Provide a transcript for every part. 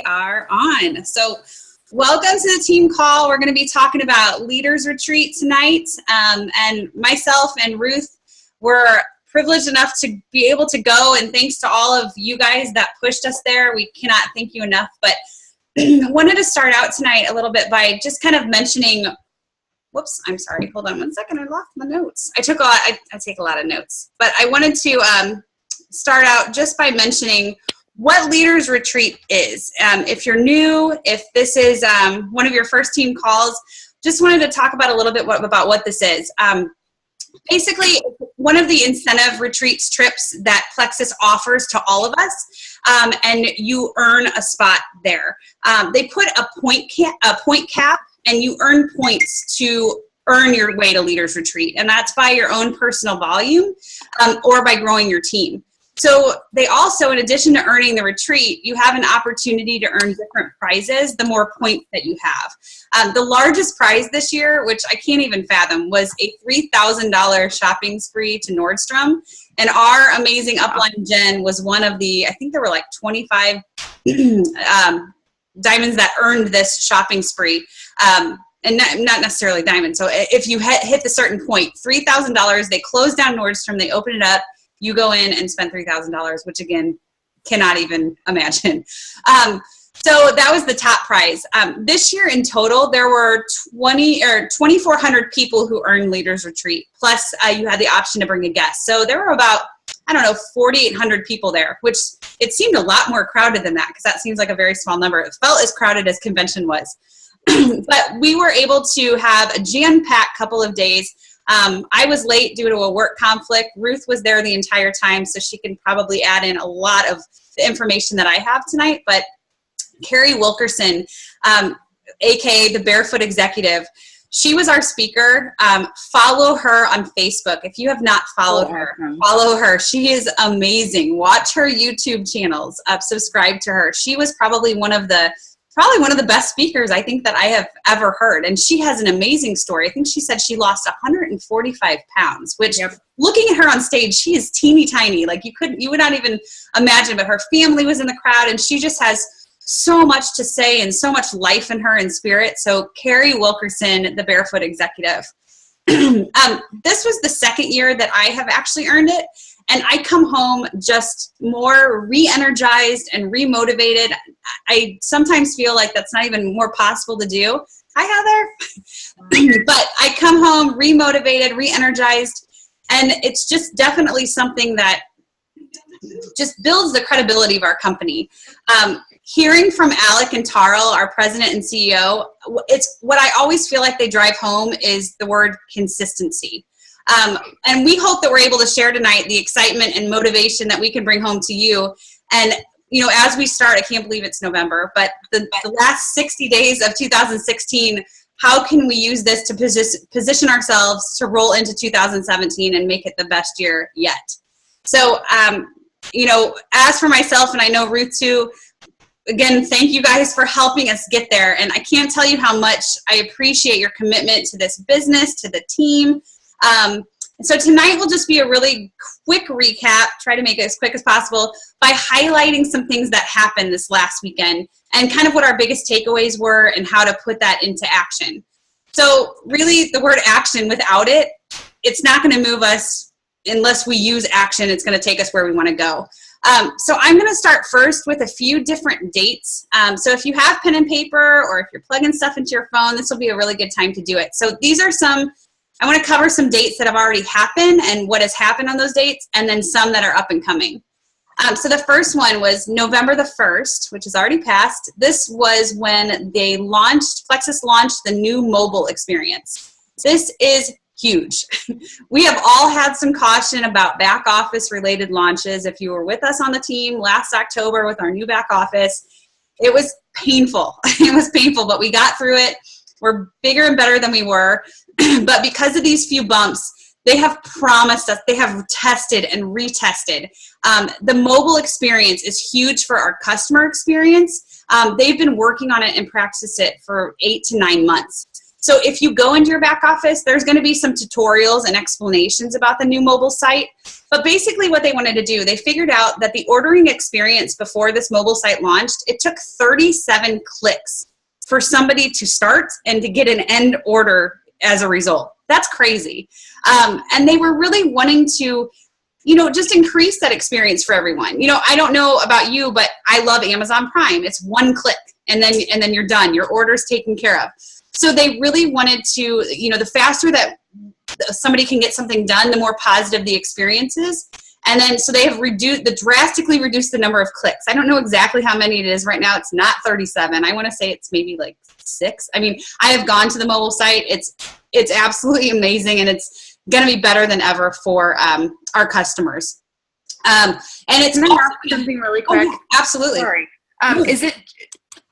Are on. So welcome to the team call. We're going to be talking about Leaders Retreat tonight. And myself and Ruth were privileged enough to be able to go, and thanks to all of you guys that pushed us there. We cannot thank you enough. But wanted to start out tonight a little bit by just kind of mentioning, whoops, I'm sorry. Hold on one second. I lost my notes. I take a lot of notes. But I wanted to start out just by mentioning what Leaders Retreat is. If you're new, if this is one of your first team calls, just wanted to talk about a little bit about what this is. Basically, one of the incentive retreats trips that Plexus offers to all of us, and you earn a spot there. They put a point cap, and you earn points to earn your way to Leaders Retreat, and that's by your own personal volume or by growing your team. So they also, in addition to earning the retreat, you have an opportunity to earn different prizes the more points that you have. The largest prize this year, which I can't even fathom, was a $3,000 shopping spree to Nordstrom. And our amazing upline Jen was one of the, I think there were like 25 diamonds that earned this shopping spree. And not necessarily diamonds. So if you hit the certain point, $3,000, they closed down Nordstrom, they open it up, you go in and spend $3,000, which again, cannot even imagine. So that was the top prize. This year in total, there were 2,400 people who earned Leaders Retreat. Plus, you had the option to bring a guest. So there were about, 4,800 people there, which it seemed a lot more crowded than that, because that seems like a very small number. It felt as crowded as convention was. But we were able to have a jam-packed couple of days. I was late due to a work conflict. Ruth was there the entire time, so she can probably add in a lot of the information that I have tonight. But Carrie Wilkerson, aka the Barefoot Executive, she was our speaker. Follow her on Facebook. If you have not followed her, follow her. She is amazing. Watch her YouTube channels. Subscribe to her. She was probably one of the best speakers I think that I have ever heard. And she has an amazing story. I think she said she lost 145 pounds, which looking at her on stage, she is teeny tiny. Like you would not even imagine, but her family was in the crowd, and she just has so much to say and so much life in her and spirit. So Carrie Wilkerson, the Barefoot Executive. This was the second year that I have actually earned it. And I come home just more re-energized and re-motivated. I sometimes feel like that's not even more possible to do. Hi, Heather. But I come home re-motivated, re-energized, and it's just definitely something that just builds the credibility of our company. Hearing from Alec and Tarl, our president and CEO, it's what I always feel like they drive home is the word consistency. And we hope that we're able to share tonight the excitement and motivation that we can bring home to you. And, as we start, I can't believe it's November, but the last 60 days of 2016, how can we use this to position ourselves to roll into 2017 and make it the best year yet? So, as for myself, and I know Ruth too, again, thank you guys for helping us get there. And I can't tell you how much I appreciate your commitment to this business, to the team. So tonight will just be a really quick recap, try to make it as quick as possible by highlighting some things that happened this last weekend and kind of what our biggest takeaways were and how to put that into action. So really the word action, without it, it's not going to move us unless we use action. It's going to take us where we want to go. So I'm going to start first with a few different dates. So if you have pen and paper or if you're plugging stuff into your phone, this will be a really good time to do it. So these are I want to cover some dates that have already happened and what has happened on those dates, and then some that are up and coming. So the first one was November the 1st, which is already passed. This was when Plexus launched the new mobile experience. This is huge. We have all had some caution about back office related launches. If you were with us on the team last October with our new back office, it was painful. It was painful, but we got through it. We're bigger and better than we were. But because of these few bumps, they have promised us, they have tested and retested. The mobile experience is huge for our customer experience. They've been working on it and practiced it for 8 to 9 months. So if you go into your back office, there's going to be some tutorials and explanations about the new mobile site. But basically what they wanted to do, they figured out that the ordering experience before this mobile site launched, it took 37 clicks for somebody to start and to get an end order as a result. That's crazy. And they were really wanting to, just increase that experience for everyone. I don't know about you, but I love Amazon Prime. It's one click and then you're done. Your order's taken care of. So they really wanted to, the faster that somebody can get something done, the more positive the experience is. And then, so they have drastically reduced the number of clicks. I don't know exactly how many it is right now. It's not 37. I want to say it's maybe like 6. I mean, I have gone to the mobile site. It's absolutely amazing, and it's going to be better than ever for our customers. And it's Can I ask something really quick? Oh, absolutely. Sorry. Is it?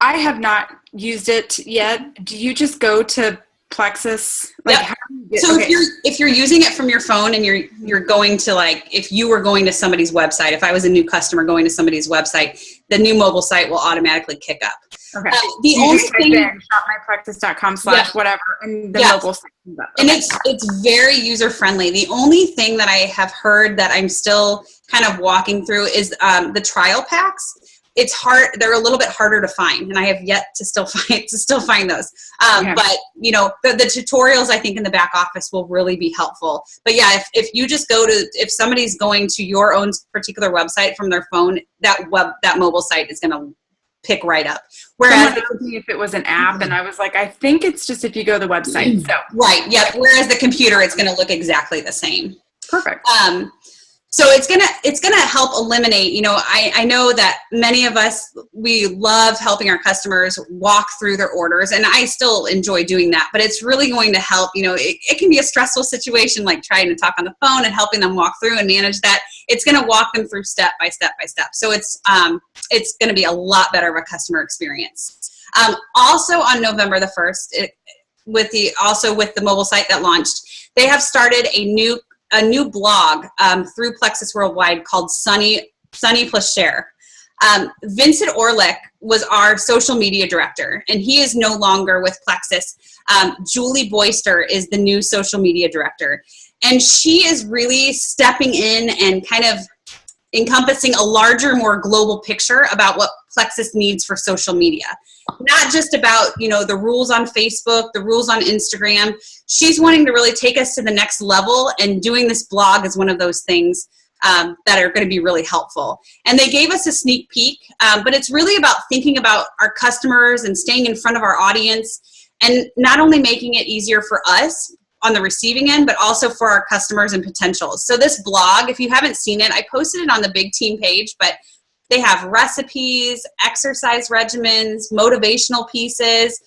I have not used it yet. Do you just go to Plexus? Yep. So if you're using it from your phone and you're going to, like, if you were going to somebody's website, if I was a new customer going to somebody's website, the new mobile site will automatically kick up. Okay. The only thing, shopmyplexus.com/whatever, and the mobile site comes up. Okay. And it's very user friendly. The only thing that I have heard that I'm still kind of walking through is the trial packs. It's hard. They're a little bit harder to find, and I have yet to still find those. But the tutorials, I think, in the back office will really be helpful. But yeah, if you just if somebody's going to your own particular website from their phone, that mobile site is going to pick right up. Whereas if it was an app, and I was like, I think it's just if you go to the website. So right, yeah. Whereas the computer, it's going to look exactly the same. Perfect. So it's gonna help eliminate, I know that many of us, we love helping our customers walk through their orders, and I still enjoy doing that, but it's really going to help. It can be a stressful situation, like trying to talk on the phone and helping them walk through and manage that. It's gonna walk them through step by step by step. So it's gonna be a lot better of a customer experience. Also on November the 1st, with the mobile site that launched, they have started a new blog through Plexus Worldwide called Sunny Plus Share. Vincent Orlick was our social media director, and he is no longer with Plexus. Julie Boyster is the new social media director, and she is really stepping in and kind of encompassing a larger, more global picture about what Plexus needs for social media. Not just about, the rules on Facebook, the rules on Instagram. She's wanting to really take us to the next level, and doing this blog is one of those things that are going to be really helpful. And they gave us a sneak peek, but it's really about thinking about our customers and staying in front of our audience, and not only making it easier for us on the receiving end, but also for our customers and potentials. So this blog, if you haven't seen it, I posted it on the Big Team page, but they have recipes, exercise regimens, motivational pieces,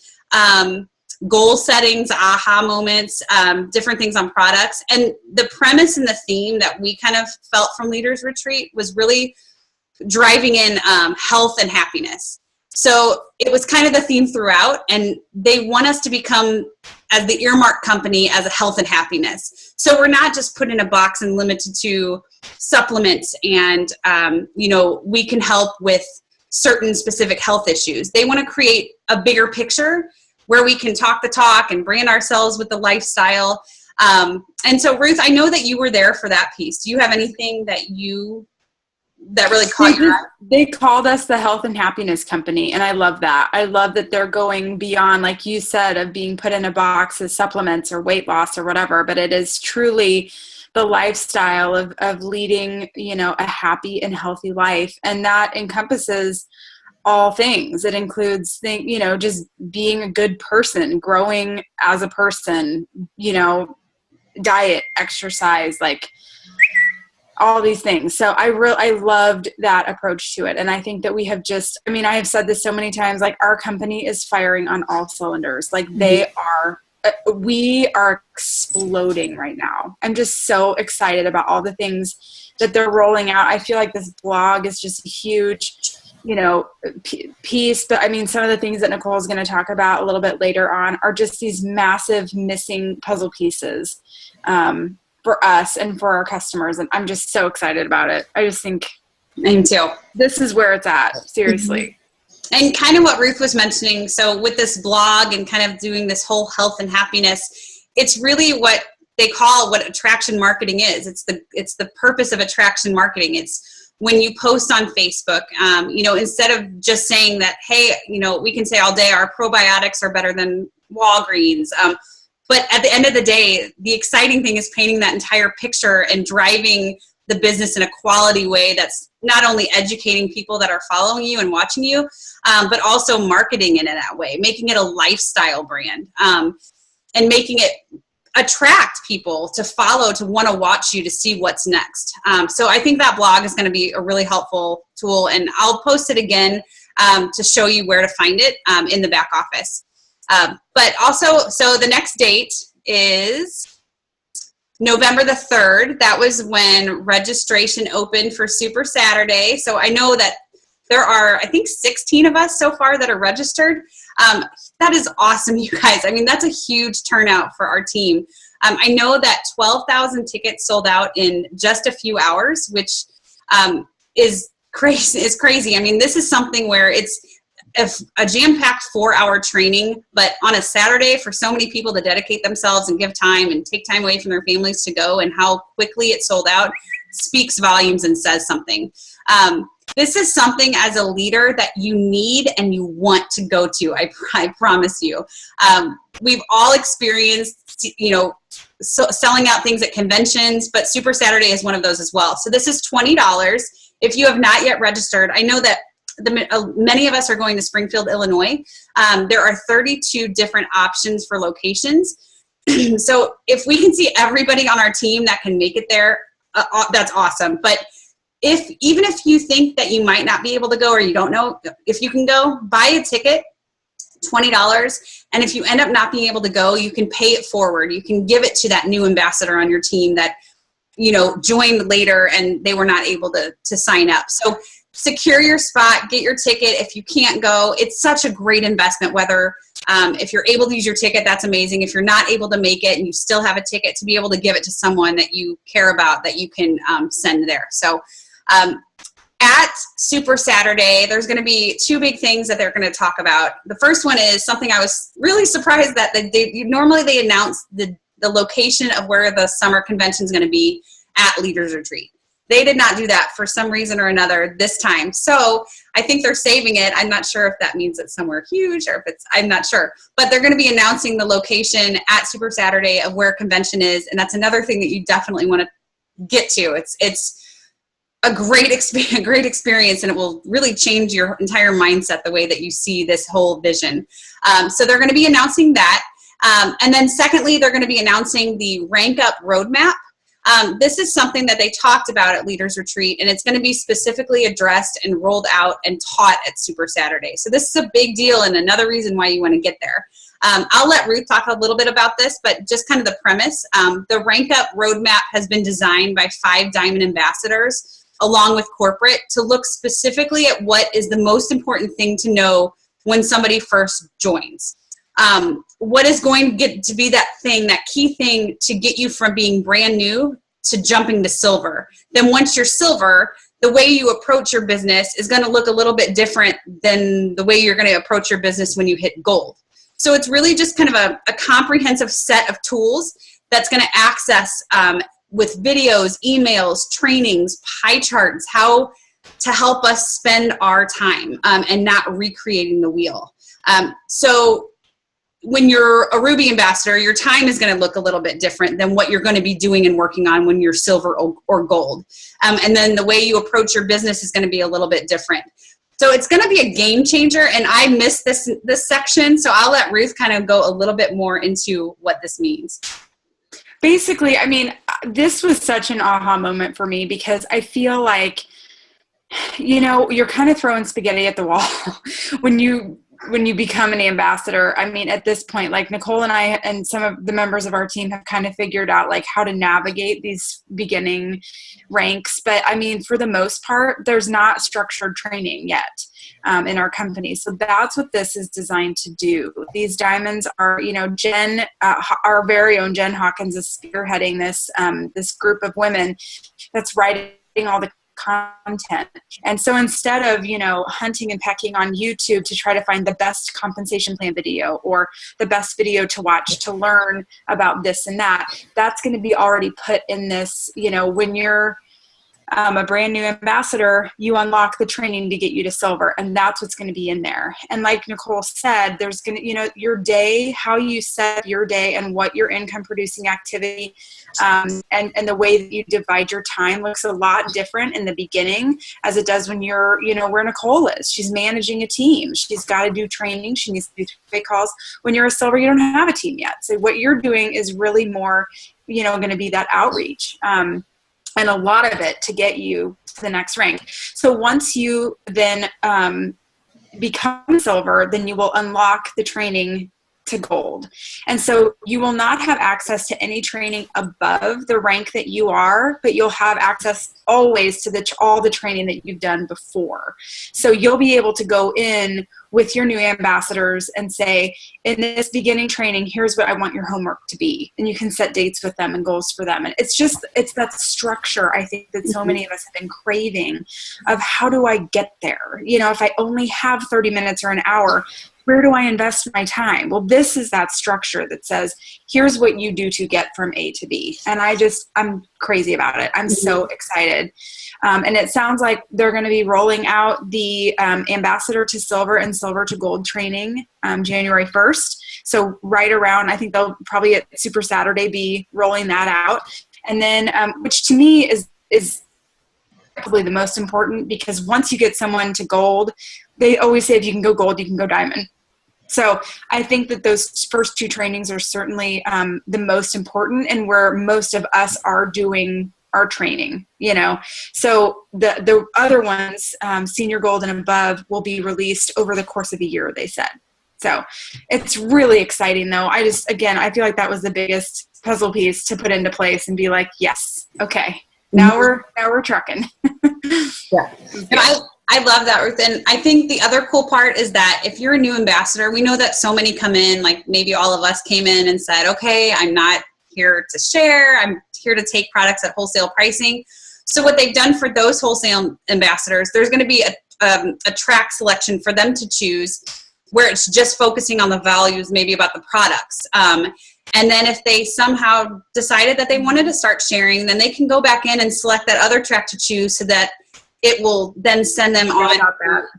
goal settings, aha moments, different things on products. And the premise and the theme that we kind of felt from Leaders Retreat was really driving in health and happiness. So it was kind of the theme throughout, and they want us to become, as the earmark company, as a health and happiness. So we're not just put in a box and limited to supplements and, we can help with certain specific health issues. They want to create a bigger picture where we can talk the talk and brand ourselves with the lifestyle. And so Ruth, I know that you were there for that piece. Do you have anything that really caught your eye? They called us the Health and Happiness Company, and I love that. I love that they're going beyond, like you said, of being put in a box as supplements or weight loss or whatever, but it is truly the lifestyle of leading, a happy and healthy life. And that encompasses all things. It includes just being a good person, growing as a person, diet, exercise, like all these things. So I loved that approach to it. And I think that we have I have said this so many times, like our company is firing on all cylinders. Like we are exploding right now. I'm just so excited about all the things that they're rolling out. I feel like this blog is just a huge, piece. But some of the things that Nicole is going to talk about a little bit later on are just these massive missing puzzle pieces for us and for our customers. And I'm just so excited about it. I just think me too. This is where it's at. Seriously. And kind of what Ruth was mentioning, so with this blog and kind of doing this whole health and happiness, it's really what they call what attraction marketing is. It's the purpose of attraction marketing. It's when you post on Facebook, instead of just saying that, hey, we can say all day our probiotics are better than Walgreens. But at the end of the day, the exciting thing is painting that entire picture and driving the business in a quality way that's not only educating people that are following you and watching you, but also marketing it in that way, making it a lifestyle brand, and making it attract people to follow, to want to watch you, to see what's next. So I think that blog is going to be a really helpful tool, and I'll post it again to show you where to find it in the back office. But also, so the next date is November the 3rd. That was when registration opened for Super Saturday. So I know that there are, I think, 16 of us so far that are registered. That is awesome, you guys. I mean, that's a huge turnout for our team. I know that 12,000 tickets sold out in just a few hours, which is crazy. I mean, this is something where it's a jam-packed 4-hour training, but on a Saturday for so many people to dedicate themselves and give time and take time away from their families to go, and how quickly it sold out speaks volumes and says something. This is something as a leader that you need and you want to go to. I promise you. We've all experienced, selling out things at conventions, but Super Saturday is one of those as well. So this is $20. If you have not yet registered, I know that many of us are going to Springfield, Illinois. There are 32 different options for locations. So if we can see everybody on our team that can make it there, that's awesome. But even if you think that you might not be able to go, or you don't know if you can go, buy a ticket, $20. And if you end up not being able to go, you can pay it forward. You can give it to that new ambassador on your team that, joined later and they were not able to sign up. So secure your spot, get your ticket. If you can't go, it's such a great investment, whether if you're able to use your ticket, that's amazing. If you're not able to make it and you still have a ticket, to be able to give it to someone that you care about, that you can send there. So at Super Saturday, there's going to be 2 big things that they're going to talk about. The first one is something I was really surprised that normally they announce the location of where the summer convention is going to be at Leaders Retreat. They did not do that for some reason or another this time. So I think they're saving it. I'm not sure if that means it's somewhere huge or if I'm not sure. But they're going to be announcing the location at Super Saturday of where convention is. And that's another thing that you definitely want to get to. It's a great experience, and it will really change your entire mindset, the way that you see this whole vision. So they're going to be announcing that. And then secondly, they're going to be announcing the Rank Up Roadmap. This is something that they talked about at Leaders Retreat, and it's going to be specifically addressed and rolled out and taught at Super Saturday. So this is a big deal, and another reason why you want to get there. I'll let Ruth talk a little bit about this, but just kind of the premise. The Rank Up Roadmap has been designed by 5 Diamond ambassadors along with corporate to look specifically at what is the most important thing to know when somebody first joins. What is going to get to be that thing, that key thing to get you from being brand new to jumping to silver? Then once you're silver, the way you approach your business is going to look a little bit different than the way you're going to approach your business when you hit gold. So it's really just kind of a comprehensive set of tools that's going to access with videos, emails, trainings, pie charts, how to help us spend our time and not recreating the wheel. So when you're a Ruby ambassador, your time is going to look a little bit different than what you're going to be doing and working on when you're silver or gold. And then the way you approach your business is going to be a little bit different. So it's going to be a game changer, and I missed this section, so I'll let Ruth kind of go a little bit more into what this means. Basically, I mean, this was such an aha moment for me, because I feel like, you're kind of throwing spaghetti at the wall when you become an ambassador. I mean, at this point, like Nicole and I and some of the members of our team have kind of figured out like how to navigate these beginning ranks. But I mean, for the most part, there's not structured training yet in our company. So that's what this is designed to do. These diamonds are, Jen, our very own Jen Hawkins is spearheading this group of women that's writing all the content. And so instead of, hunting and pecking on YouTube to try to find the best compensation plan video or the best video to watch to learn about this and that, that's going to be already put in this, when you're a brand new ambassador, you unlock the training to get you to silver, and that's what's going to be in there. And like Nicole said, there's going to, your day, how you set your day and what your income producing activity and the way that you divide your time looks a lot different in the beginning as it does when you're, where Nicole is. She's managing a team. She's got to do training. She needs to do three-way calls. When you're a silver, you don't have a team yet. So what you're doing is really more, going to be that outreach. And a lot of it to get you to the next rank. So once you then become silver, then you will unlock the training to gold. And so you will not have access to any training above the rank that you are, but you'll have access always to all the training that you've done before. So you'll be able to go in with your new ambassadors and say, in this beginning training, here's what I want your homework to be. And you can set dates with them and goals for them. And it's that structure, I think, that so many of us have been craving of how do I get there? If I only have 30 minutes or an hour, where do I invest my time? Well, this is that structure that says, here's what you do to get from A to B. And I'm crazy about it. I'm so excited. And it sounds like they're going to be rolling out the ambassador to silver and silver to gold training January 1st. So right around, I think they'll probably at Super Saturday be rolling that out. And then, which to me is probably the most important, because once you get someone to gold, they always say if you can go gold, you can go diamond. So I think that those first two trainings are certainly the most important, and where most of us are doing our training, So the other ones, senior gold and above, will be released over the course of a year, they said. So it's really exciting though. I feel like that was the biggest puzzle piece to put into place and be like, yes, okay, now we're trucking. Yeah. And I love that, Ruth. And I think the other cool part is that if you're a new ambassador, we know that so many come in, like maybe all of us came in and said, okay, I'm not here to share. I'm here to take products at wholesale pricing. So what they've done for those wholesale ambassadors, there's going to be a track selection for them to choose where it's just focusing on the values, maybe about the products. And then if they somehow decided that they wanted to start sharing, then they can go back in and select that other track to choose so that it will then send them on.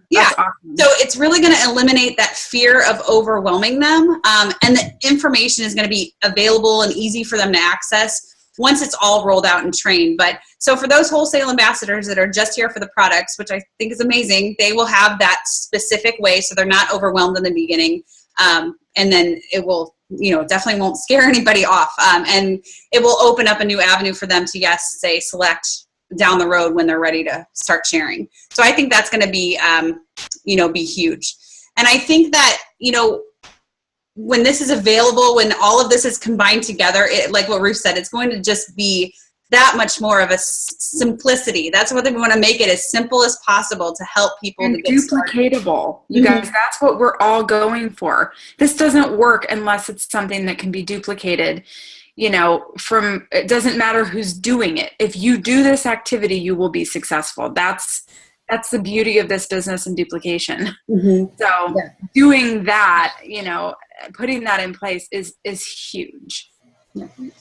Yeah. Awesome. So it's really going to eliminate that fear of overwhelming them. And the information is going to be available and easy for them to access once it's all rolled out and trained. But so for those wholesale ambassadors that are just here for the products, which I think is amazing, they will have that specific way so they're not overwhelmed in the beginning. And then it will, definitely won't scare anybody off. And it will open up a new avenue for them to, say, select down the road when they're ready to start sharing. So I think that's going to be, be huge. And I think that, when this is available, when all of this is combined together, like what Ruth said, it's going to just be that much more of a simplicity. That's what we want to make it as simple as possible to help people and to get duplicatable. You guys, that's what we're all going for. This doesn't work unless it's something that can be duplicated. It doesn't matter who's doing it. If you do this activity, you will be successful. That's the beauty of this business and duplication. Mm-hmm. So doing that, putting that in place is huge.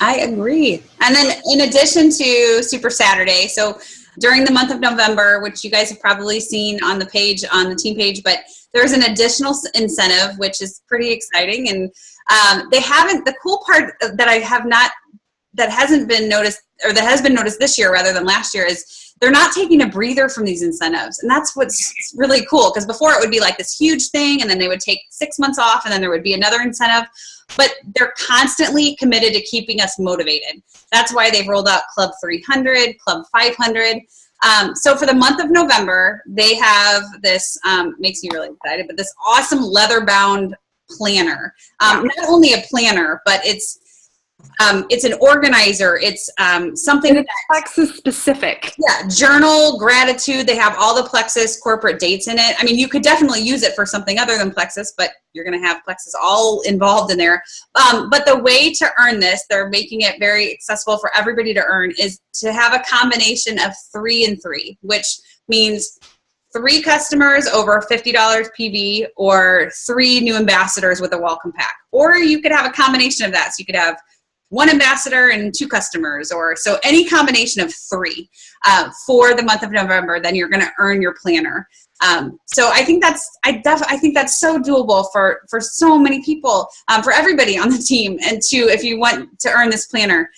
I agree. And then in addition to Super Saturday, so during the month of November, which you guys have probably seen on the page, on the team page, but there's an additional incentive, which is pretty exciting. And the cool part that hasn't been noticed, or that has been noticed this year rather than last year, is they're not taking a breather from these incentives. And that's what's really cool, because before it would be like this huge thing, and then they would take 6 months off, and then there would be another incentive. But they're constantly committed to keeping us motivated. That's why they've rolled out Club 300, Club 500. So for the month of November, they have this, makes me really excited, but this awesome leather-bound planner. Not only a planner, but it's It's an organizer. It's something it's Plexus specific. Yeah, journal, gratitude. They have all the Plexus corporate dates in it. I mean, you could definitely use it for something other than Plexus, but you're going to have Plexus all involved in there. But the way to earn this, they're making it very accessible for everybody to earn, is to have a combination of 3 and 3, which means 3 customers over $50 PV, or 3 new ambassadors with a welcome pack. Or you could have a combination of that. So you could have 1 ambassador and 2 customers, or so any combination of 3 for the month of November, then you're going to earn your planner. So I think I think that's so doable for so many people, for everybody on the team, and if you want to earn this planner.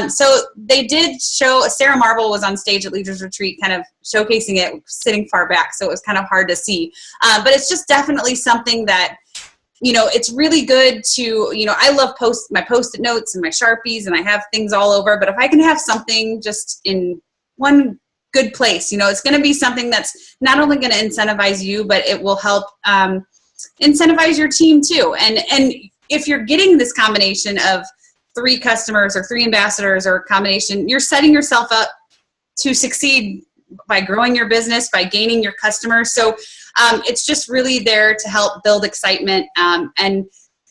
So they did show, Sarah Marble was on stage at Leaders Retreat kind of showcasing it, sitting far back, so it was kind of hard to see. But it's just definitely something that, it's really good to, I love my Post-it notes and my Sharpies, and I have things all over, but if I can have something just in one good place, it's going to be something that's not only going to incentivize you, but it will help incentivize your team too. And if you're getting this combination of 3 customers or 3 ambassadors, or a combination, you're setting yourself up to succeed by growing your business, by gaining your customers. So it's just really there to help build excitement and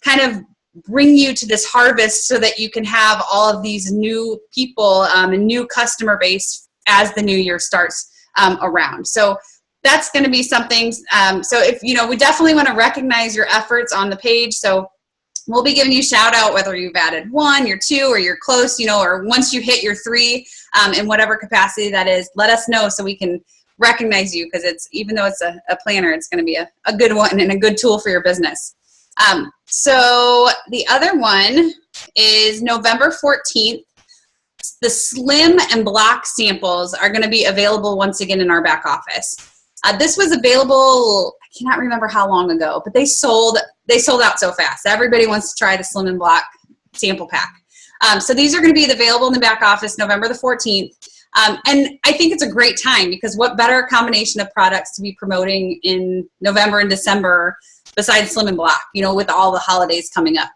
kind of bring you to this harvest, so that you can have all of these new people and new customer base as the new year starts around. So that's going to be something. So if, we definitely want to recognize your efforts on the page. So we'll be giving you shout out whether you've added 1, you're 2, or you're close, or once you hit your 3 in whatever capacity that is, let us know so we can recognize you, because even though it's a planner, it's going to be a good one and a good tool for your business. So the other one is November 14th. The slim and block samples are going to be available once again in our back office. This was available, I cannot remember how long ago, but they sold out so fast. Everybody wants to try the slim and block sample pack. So these are going to be available in the back office November the 14th. And I think it's a great time, because what better combination of products to be promoting in November and December besides slim and block, with all the holidays coming up.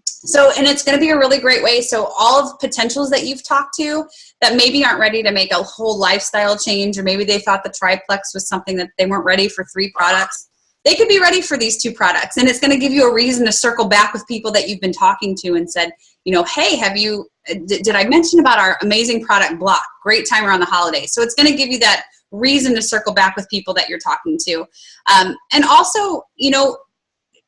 So, and it's going to be a really great way. So all of the potentials that you've talked to that maybe aren't ready to make a whole lifestyle change, or maybe they thought the triplex was something that they weren't ready for 3 products, they could be ready for these 2 products. And it's going to give you a reason to circle back with people that you've been talking to and said, hey, did I mention about our amazing product Block? Great time around the holidays. So it's going to give you that reason to circle back with people that you're talking to. And also,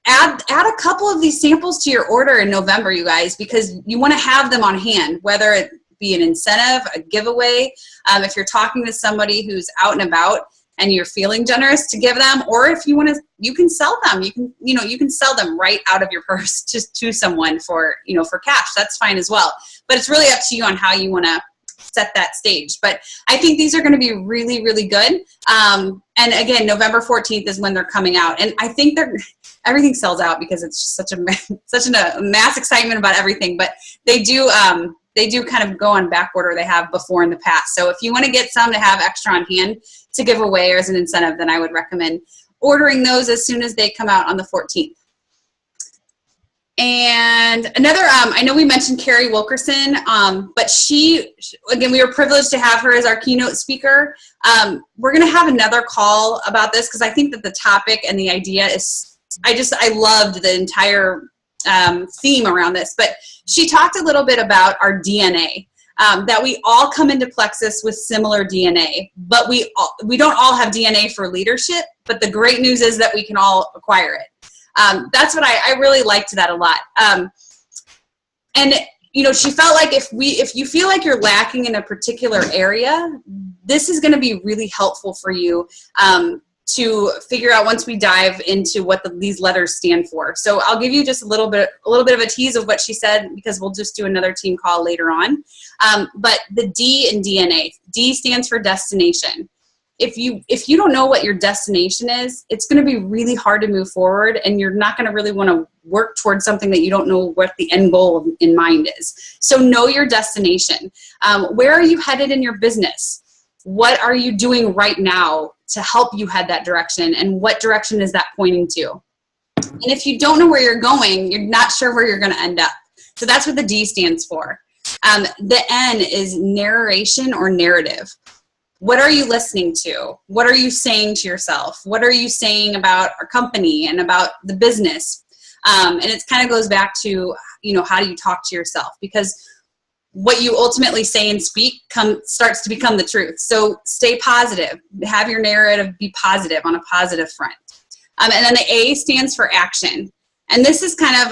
add a couple of these samples to your order in November, you guys, because you want to have them on hand, whether it be an incentive, a giveaway. If you're talking to somebody who's out and about and you're feeling generous to give them, or if you want to, you can sell them. You can sell them right out of your purse just to someone for cash. That's fine as well. But it's really up to you on how you want to set that stage. But I think these are going to be really, really good. And again, November 14th is when they're coming out. And I think everything sells out because it's just such a mass excitement about everything. But they do kind of go on back order. They have before in the past. So if you want to get some to have extra on hand to give away or as an incentive, then I would recommend ordering those as soon as they come out on the 14th. And another, I know we mentioned Carrie Wilkerson, but again, we were privileged to have her as our keynote speaker. We're going to have another call about this, because I think that the topic and the idea is, I loved the entire theme around this. But she talked a little bit about our DNA, that we all come into Plexus with similar DNA, but we don't all have DNA for leadership. But the great news is that we can all acquire it. That's what I really liked that a lot. And she felt like if you feel like you're lacking in a particular area, this is going to be really helpful for you to figure out once we dive into what these letters stand for. So I'll give you just a little bit of a tease of what she said, because we'll just do another team call later on. But the D in DNA, D stands for destination. If you don't know what your destination is, it's going to be really hard to move forward, and you're not going to really want to work towards something that you don't know what the end goal in mind is. So know your destination. Where are you headed in your business? What are you doing right now to help you head that direction, and what direction is that pointing to? And if you don't know where you're going, you're not sure where you're going to end up. So that's what the D stands for. The N is narration or narrative. What are you listening to? What are you saying to yourself? What are you saying about our company and about the business? And it kind of goes back to, how do you talk to yourself? Because what you ultimately say and speak starts to become the truth. So stay positive. Have your narrative be positive on a positive front. And then the A stands for action. And this is kind of,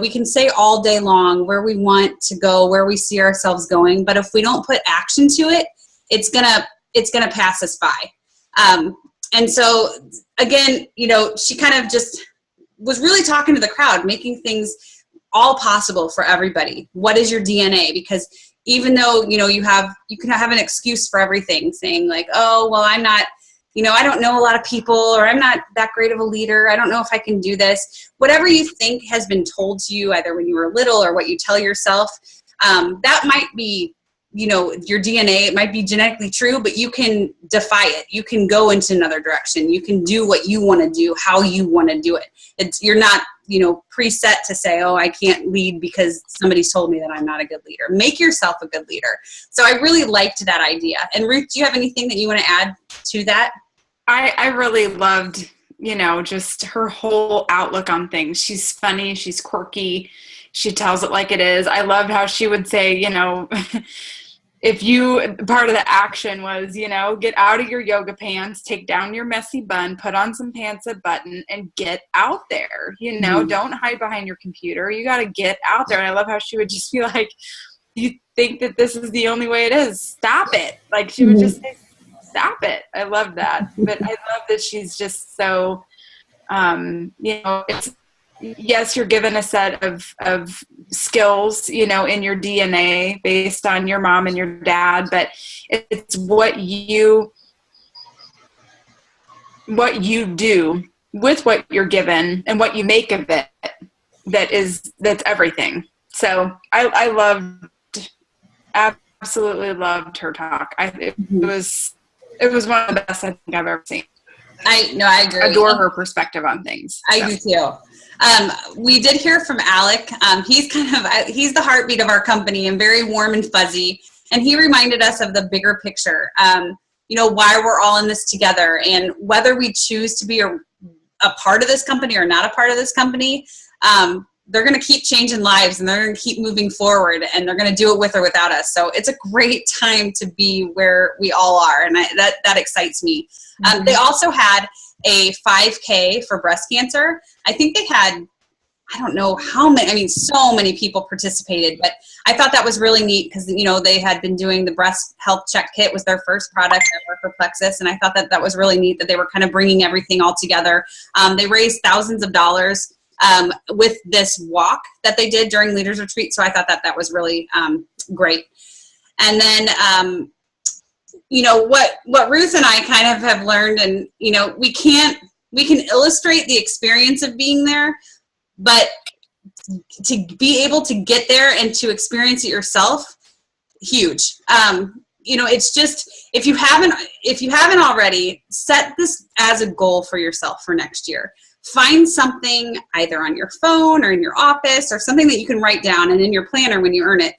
we can say all day long where we want to go, where we see ourselves going. But if we don't put action to it, it's gonna pass us by. And so, again, she kind of just was really talking to the crowd, making things all possible for everybody. What is your DNA? Because even though, you can have an excuse for everything, saying like, oh, well, I'm not, I don't know a lot of people, or I'm not that great of a leader. I don't know if I can do this. Whatever you think has been told to you, either when you were little or what you tell yourself, that might be, your DNA. It might be genetically true, but you can defy it. You can go into another direction. You can do what you want to do, how you want to do it. You're not, preset to say, oh, I can't lead because somebody's told me that I'm not a good leader. Make yourself a good leader. So I really liked that idea. And Ruth, do you have anything that you want to add to that? I really loved, just her whole outlook on things. She's funny. She's quirky. She tells it like it is. I loved how she would say, part of the action was, get out of your yoga pants, take down your messy bun, put on some pants, a button, and get out there. Don't hide behind your computer. You got to get out there. And I love how she would just be like, you think that this is the only way it is? Stop it. Like she would just say, stop it. I love that. But I love that she's just so, yes, you're given a set of skills, in your DNA based on your mom and your dad, but it's what you do with what you're given and what you make of it that's everything. So I absolutely loved her talk. It was one of the best I think I've ever seen. I agree. Adore her perspective on things. I do too. We did hear from Alec. He's the heartbeat of our company and very warm and fuzzy. And he reminded us of the bigger picture, why we're all in this together, and whether we choose to be a part of this company or not a part of this company, they're going to keep changing lives, and they're going to keep moving forward, and they're going to do it with or without us. So it's a great time to be where we all are. And that excites me. They also had a 5K for breast cancer. I think they had, I don't know how many, so many people participated, but I thought that was really neat because, they had been doing the breast health check kit was their first product ever for Plexus. And I thought that was really neat that they were kind of bringing everything all together. They raised thousands of dollars with this walk that they did during Leaders Retreat. So I thought that was really great. And then, what Ruth and I kind of have learned, and, we can illustrate the experience of being there, but to be able to get there and to experience it yourself, huge. It's just, if you haven't already, set this as a goal for yourself for next year. Find something either on your phone or in your office, or something that you can write down, and in your planner when you earn it.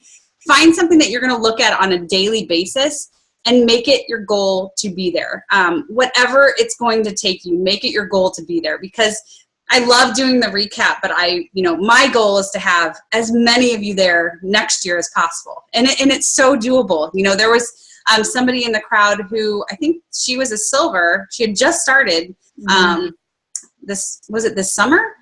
Find something that you're going to look at on a daily basis and make it your goal to be there. Whatever it's going to take you, make it your goal to be there, because I love doing the recap, but my goal is to have as many of you there next year as possible. And it's so doable. There was somebody in the crowd who, I think she was a silver. She had just started this summer?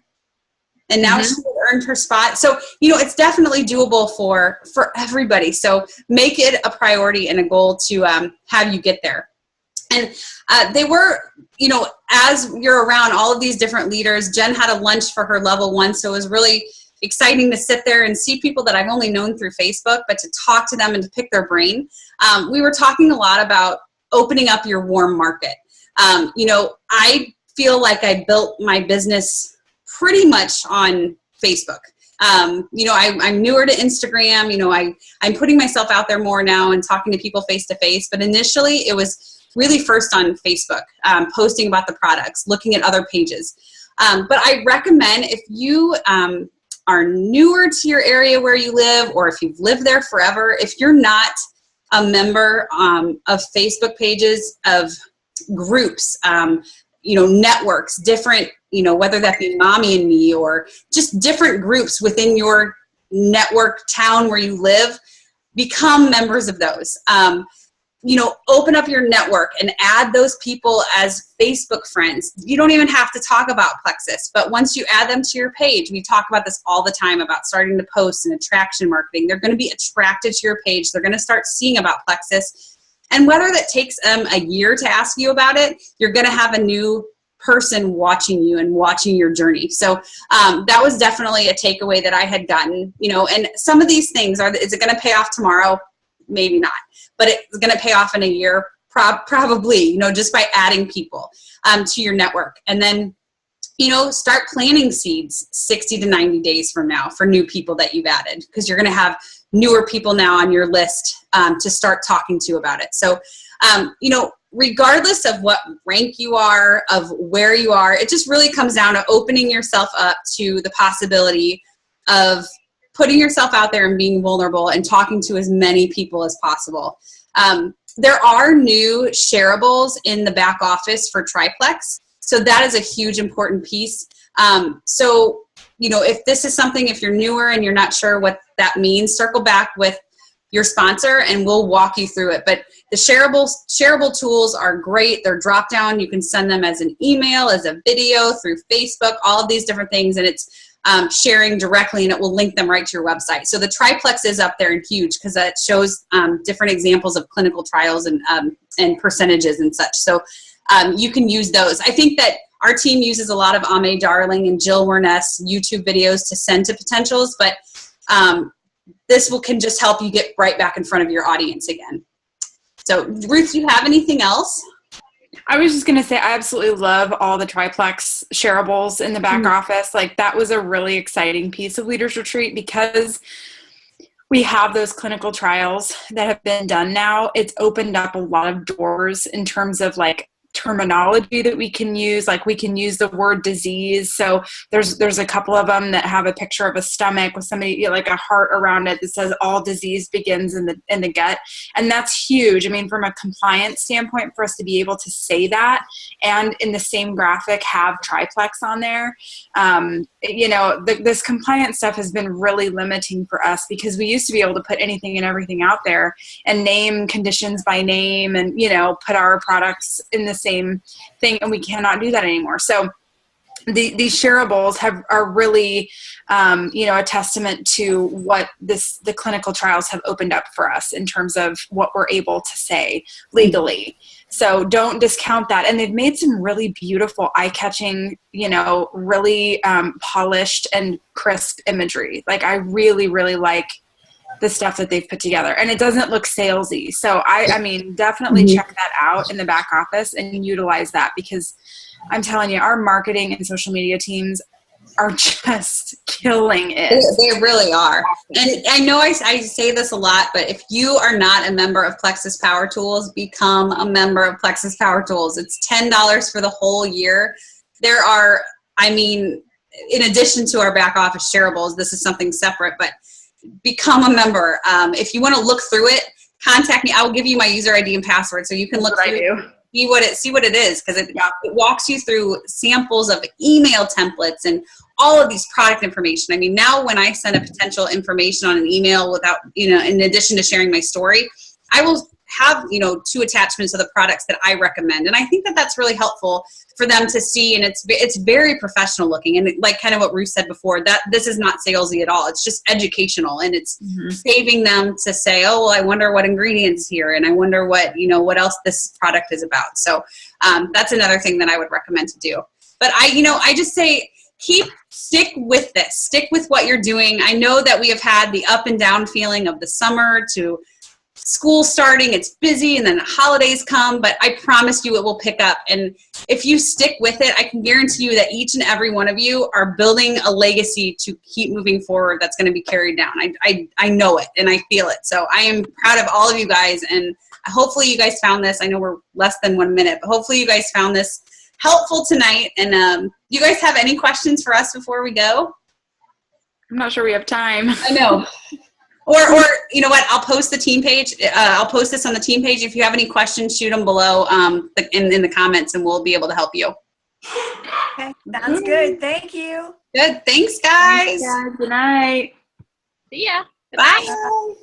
And now she earned her spot. So, it's definitely doable for everybody. So make it a priority and a goal to have you get there. And they were, as you're around all of these different leaders, Jen had a lunch for her level 1. So it was really exciting to sit there and see people that I've only known through Facebook, but to talk to them and to pick their brain. We were talking a lot about opening up your warm market. I feel like I built my business pretty much on Facebook. I'm newer to Instagram. I'm putting myself out there more now and talking to people face to face. But initially, it was really first on Facebook, posting about the products, looking at other pages. But I recommend, if you are newer to your area where you live, or if you've lived there forever, if you're not a member of Facebook pages, of groups, networks, different, whether that be Mommy and Me or just different groups within your network town where you live, become members of those. Open up your network and add those people as Facebook friends. You don't even have to talk about Plexus, but once you add them to your page, we talk about this all the time about starting to post and attraction marketing. They're going to be attracted to your page. They're going to start seeing about Plexus. And whether that takes them a year to ask you about it, you're going to have a new person watching you and watching your journey. So that was definitely a takeaway that I had gotten, and some of these things is it going to pay off tomorrow? Maybe not, but it's going to pay off in a year, probably, just by adding people to your network. And then, start planting seeds 60 to 90 days from now for new people that you've added, because you're going to have newer people now on your list to start talking to about it. So, regardless of what rank you are, of where you are, it just really comes down to opening yourself up to the possibility of putting yourself out there and being vulnerable and talking to as many people as possible. There are new shareables in the back office for Triplex. So that is a huge important piece. If this is something, if you're newer and you're not sure what that means, circle back with your sponsor and we'll walk you through it. But the shareable tools are great. They're drop down. You can send them as an email, as a video, through Facebook, all of these different things. And it's sharing directly, and it will link them right to your website. So the Triplex is up there and huge because that shows different examples of clinical trials and percentages and such. So you can use those. I think that our team uses a lot of Ame Darling and Jill Werness YouTube videos to send to potentials, but this can just help you get right back in front of your audience again. So Ruth, do you have anything else? I was just going to say, I absolutely love all the Triplex shareables in the back office. Like, that was a really exciting piece of Leaders Retreat because we have those clinical trials that have been done now. It's opened up a lot of doors in terms of like terminology that we can use. Like, we can use the word disease. So there's a couple of them that have a picture of a stomach with somebody, like a heart around it, that says all disease begins in the gut. And that's huge. I mean, from a compliance standpoint, for us to be able to say that and in the same graphic have Triplex on there, this compliance stuff has been really limiting for us because we used to be able to put anything and everything out there and name conditions by name and, put our products in the same thing, and we cannot do that anymore. So these shareables are really, a testament to what the clinical trials have opened up for us in terms of what we're able to say legally. So don't discount that. And they've made some really beautiful, eye-catching, really polished and crisp imagery. Like, I really, really like the stuff that they've put together, and it doesn't look salesy. So I mean, definitely check that out in the back office and utilize that, because I'm telling you, our marketing and social media teams are just killing it. They really are. And I know I say this a lot, but if you are not a member of Plexus Power Tools, become a member of Plexus Power Tools. It's $10 for the whole year. There are, in addition to our back office shareables, this is something separate, but become a member. If you want to look through it, contact me. I will give you my user ID and password so you can look through it. See what it is, because it walks you through samples of email templates and all of these product information. I mean, now when I send a potential information on an email without, in addition to sharing my story, I will have, 2 attachments of the products that I recommend. And I think that that's really helpful for them to see. And it's very professional looking. And like kind of what Ruth said before, that this is not salesy at all. It's just educational, and it's saving them to say, oh, well, I wonder what ingredients here. And I wonder what, what else this product is about. So that's another thing that I would recommend to do. But I just say, stick with this, stick with what you're doing. I know that we have had the up and down feeling of the summer to school starting, it's busy, and then the holidays come, but I promise you it will pick up. And if you stick with it, I can guarantee you that each and every one of you are building a legacy to keep moving forward that's going to be carried down. I know it and I feel it. So I am proud of all of you guys, and hopefully you guys found this. I know we're less than 1 minute, but hopefully you guys found this helpful tonight. And you guys have any questions for us before we go? I'm not sure we have time. I know. Or you know what? I'll post the team page. I'll post this on the team page. If you have any questions, shoot them below in the comments, and we'll be able to help you. Okay, sounds good. Thank you. Good. Thanks, guys. Thanks, guys. Good night. See ya. Bye.